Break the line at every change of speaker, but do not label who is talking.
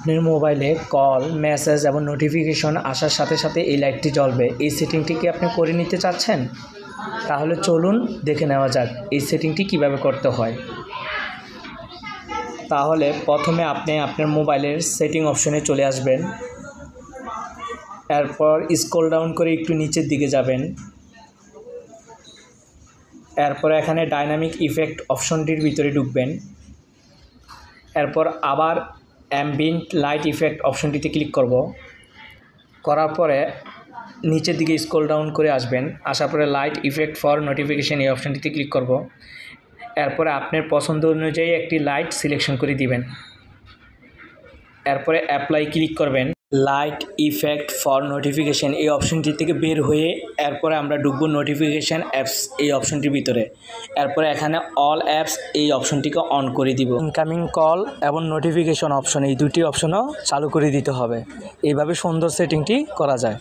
আপনার মোবাইলে call, message এবং নোটিফিকেশন আসার সাথে সাথে এই লাইটটি জ্বলবে। এই সেটিংটি কি আপনি করে নিতে চাচ্ছেন? তাহলে চলুন দেখে নেওয়া যাক এই সেটিংটি কিভাবে করতে হয়। তাহলে প্রথমে আপনি আপনার মোবাইলের সেটিং অপশনে চলে আসবেন। এরপর স্ক্রল ডাউন করে একটু নিচের দিকে যাবেন। এরপর এখানে ডাইনামিক ইফেক্ট অপশনটির ভিতরে ঢুকবেন। এরপর আবার অ্যাম্বিয়েন্ট লাইট ইফেক্ট অপশনটিতে ক্লিক করব। করার পরে নিচের দিকে স্ক্রল ডাউন করে আসবেন। আসার পরে লাইট ইফেক্ট ফর নোটিফিকেশন এই অপশনটিতে ক্লিক করব। এরপরে আপনার পছন্দ অনুযায়ী একটি লাইট সিলেকশন করে দিবেন। এরপরে অ্যাপ্লাই ক্লিক করবেন। লাইট ইফেক্ট ফর নোটিফিকেশন এই অপশনটি থেকে বের হয়ে এরপরে আমরা ঢুকবো নোটিফিকেশান অ্যাপস এই অপশনটির ভিতরে। এরপরে এখানে অল অ্যাপস এই অপশনটিকে অন করে দিব। ইনকামিং কল এবং নোটিফিকেশন অপশন এই দুটি অপশনও চালু করে দিতে হবে। এইভাবে সুন্দর সেটিংটি করা যায়।